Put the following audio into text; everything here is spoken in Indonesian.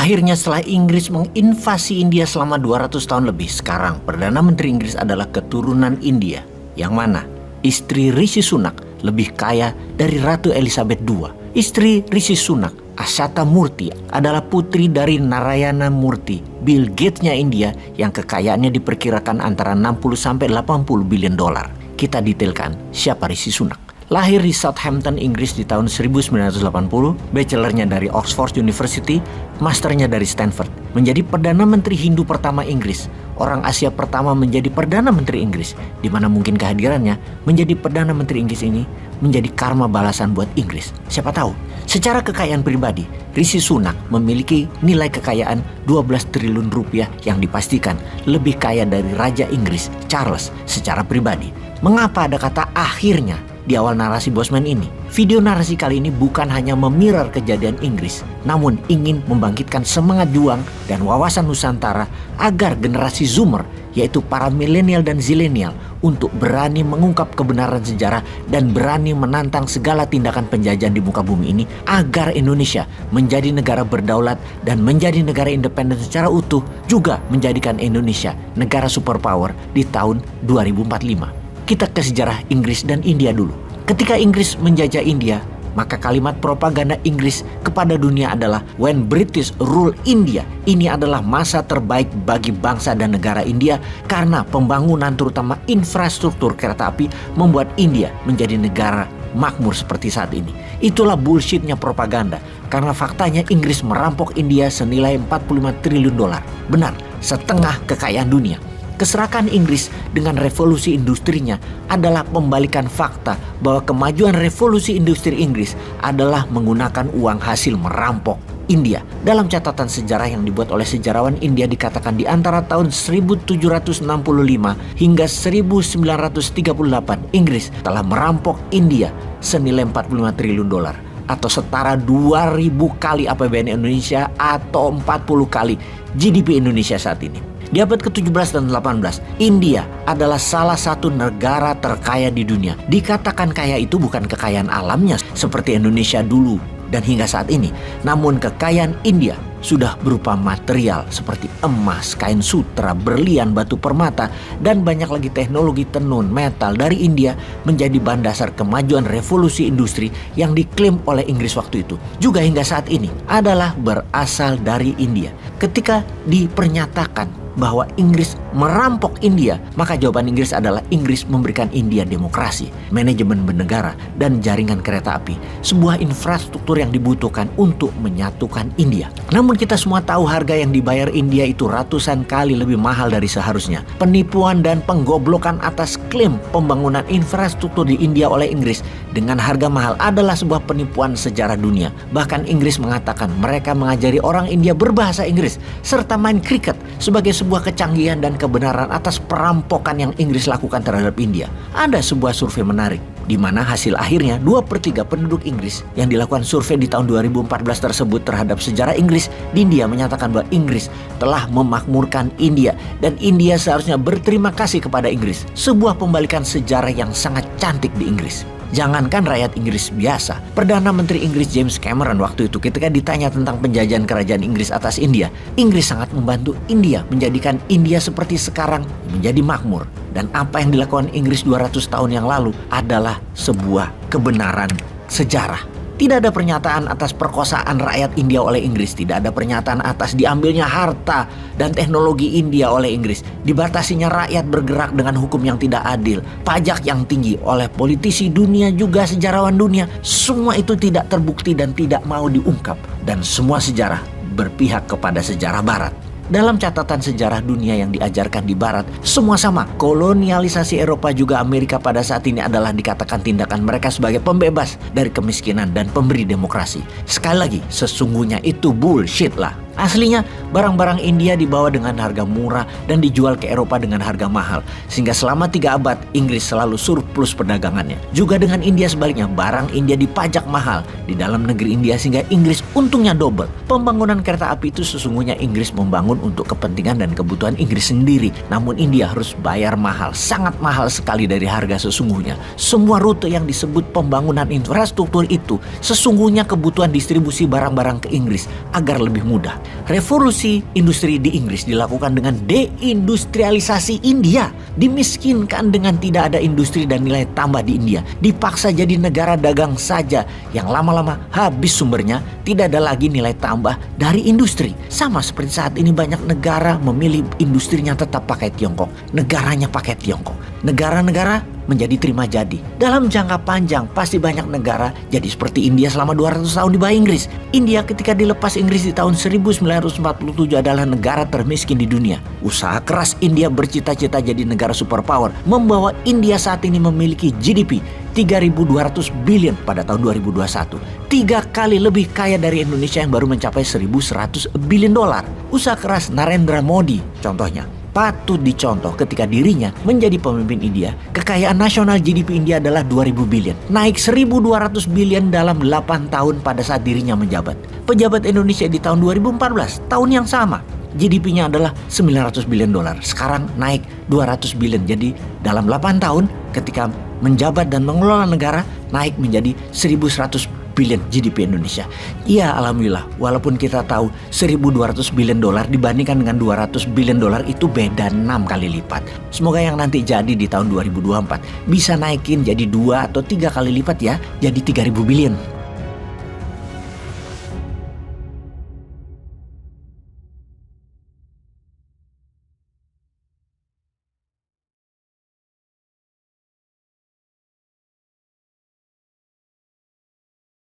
Akhirnya setelah Inggris menginvasi India selama 200 tahun lebih, sekarang Perdana Menteri Inggris adalah keturunan India. Yang mana istri Rishi Sunak lebih kaya dari Ratu Elizabeth II. Istri Rishi Sunak, Ashata Murthy, adalah putri dari Narayana Murthy, Bill Gates-nya India yang kekayaannya diperkirakan antara 60-80 billion dolar. Kita detailkan siapa Rishi Sunak. Lahir di Southampton, Inggris di tahun 1980, bachelornya dari Oxford University, masternya dari Stanford. Menjadi Perdana Menteri Hindu pertama Inggris, orang Asia pertama menjadi Perdana Menteri Inggris, di mana mungkin kehadirannya menjadi Perdana Menteri Inggris ini menjadi karma balasan buat Inggris. Siapa tahu. Secara kekayaan pribadi, Rishi Sunak memiliki nilai kekayaan 12 triliun rupiah yang dipastikan lebih kaya dari Raja Inggris Charles secara pribadi. Mengapa ada kata akhirnya di awal narasi Bosman ini? Video narasi kali ini bukan hanya memirror kejadian Inggris, namun ingin membangkitkan semangat juang dan wawasan Nusantara agar generasi Zoomer, yaitu para milenial dan zilenial, untuk berani mengungkap kebenaran sejarah dan berani menantang segala tindakan penjajahan di muka bumi ini agar Indonesia menjadi negara berdaulat dan menjadi negara independen secara utuh, juga menjadikan Indonesia negara superpower di tahun 2045. Kita ke sejarah Inggris dan India dulu. Ketika Inggris menjajah India, maka kalimat propaganda Inggris kepada dunia adalah "When British rule India". Ini adalah masa terbaik bagi bangsa dan negara India karena pembangunan terutama infrastruktur kereta api membuat India menjadi negara makmur seperti saat ini. Itulah bullshitnya propaganda, karena faktanya Inggris merampok India senilai 45 triliun dolar. Benar, setengah kekayaan dunia. Keserakan Inggris dengan revolusi industrinya adalah pembalikan fakta bahwa kemajuan revolusi industri Inggris adalah menggunakan uang hasil merampok India. Dalam catatan sejarah yang dibuat oleh sejarawan India dikatakan di antara tahun 1765 hingga 1938 Inggris telah merampok India senilai 45 triliun dolar atau setara 2000 kali APBN Indonesia atau 40 kali GDP Indonesia saat ini. Di abad ke-17 dan 18, India adalah salah satu negara terkaya di dunia. Dikatakan kaya itu bukan kekayaan alamnya seperti Indonesia dulu dan hingga saat ini. Namun kekayaan India sudah berupa material seperti emas, kain sutra, berlian, batu permata, dan banyak lagi teknologi tenun, metal dari India menjadi bahan dasar kemajuan revolusi industri yang diklaim oleh Inggris waktu itu. Juga hingga saat ini adalah berasal dari India. Ketika dipernyatakan bahwa Inggris merampok India, maka jawaban Inggris adalah Inggris memberikan India demokrasi, manajemen bernegara, dan jaringan kereta api, sebuah infrastruktur yang dibutuhkan untuk menyatukan India. Namun kita semua tahu harga yang dibayar India itu ratusan kali lebih mahal dari seharusnya. Penipuan dan penggoblokan atas klaim pembangunan infrastruktur di India oleh Inggris dengan harga mahal adalah sebuah penipuan sejarah dunia. Bahkan Inggris mengatakan mereka mengajari orang India berbahasa Inggris serta main kriket sebagai sebuah kecanggihan dan kebenaran atas perampokan yang Inggris lakukan terhadap India. Ada sebuah survei menarik, di mana hasil akhirnya 2/3 penduduk Inggris yang dilakukan survei di tahun 2014 tersebut terhadap sejarah Inggris di India menyatakan bahwa Inggris telah memakmurkan India dan India seharusnya berterima kasih kepada Inggris. Sebuah pembalikan sejarah yang sangat cantik di Inggris. Jangankan rakyat Inggris biasa, Perdana Menteri Inggris James Cameron waktu itu ketika ditanya tentang penjajahan kerajaan Inggris atas India, Inggris sangat membantu India menjadikan India seperti sekarang menjadi makmur. Dan apa yang dilakukan Inggris 200 tahun yang lalu adalah sebuah kebenaran sejarah. Tidak ada pernyataan atas perkosaan rakyat India oleh Inggris. Tidak ada pernyataan atas diambilnya harta dan teknologi India oleh Inggris. Dibatasinya rakyat bergerak dengan hukum yang tidak adil. Pajak yang tinggi oleh politisi dunia juga sejarawan dunia. Semua itu tidak terbukti dan tidak mau diungkap. Dan semua sejarah berpihak kepada sejarah Barat. Dalam catatan sejarah dunia yang diajarkan di Barat, semua sama. Kolonialisasi Eropa juga Amerika pada saat ini adalah dikatakan tindakan mereka sebagai pembebas dari kemiskinan dan pemberi demokrasi. Sekali lagi, sesungguhnya itu bullshit lah. Aslinya, barang-barang India dibawa dengan harga murah dan dijual ke Eropa dengan harga mahal. Sehingga selama 3 abad, Inggris selalu surplus perdagangannya. Juga dengan India sebaliknya, barang India dipajak mahal di dalam negeri India sehingga Inggris untungnya double. Pembangunan kereta api itu sesungguhnya Inggris membangun untuk kepentingan dan kebutuhan Inggris sendiri. Namun India harus bayar mahal, sangat mahal sekali dari harga sesungguhnya. Semua rute yang disebut pembangunan infrastruktur itu sesungguhnya kebutuhan distribusi barang-barang ke Inggris agar lebih mudah. Revolusi industri di Inggris dilakukan dengan deindustrialisasi India. Dimiskinkan dengan tidak ada industri dan nilai tambah di India. Dipaksa jadi negara dagang saja yang lama-lama habis sumbernya, tidak ada lagi nilai tambah dari industri. Sama seperti saat ini banyak negara memilih industrinya tetap pakai Tiongkok. Negaranya pakai Tiongkok. Negara-negara menjadi terima jadi. Dalam jangka panjang pasti banyak negara jadi seperti India selama 200 tahun di bawah Inggris. India ketika dilepas Inggris di tahun 1947 adalah negara termiskin di dunia. Usaha keras India bercita-cita jadi negara superpower membawa India saat ini memiliki GDP 3.200 billion pada tahun 2021. 3 kali lebih kaya dari Indonesia yang baru mencapai 1.100 billion dolar. Usaha keras Narendra Modi contohnya patut dicontoh ketika dirinya menjadi pemimpin India. Kekayaan nasional GDP India adalah 2.000 billion. Naik 1.200 billion dalam 8 tahun pada saat dirinya menjabat. Pejabat Indonesia di tahun 2014, tahun yang sama, GDP-nya adalah 900 billion dolar. Sekarang naik 200 billion. Jadi dalam 8 tahun ketika menjabat dan mengelola negara, naik menjadi 1.100 billion GDP Indonesia. Ya alhamdulillah, walaupun kita tahu 1.200 billion dolar dibandingkan dengan 200 billion dolar itu beda 6 kali lipat. Semoga yang nanti jadi di tahun 2024 bisa naikin jadi 2 atau 3 kali lipat ya, jadi 3.000 billion.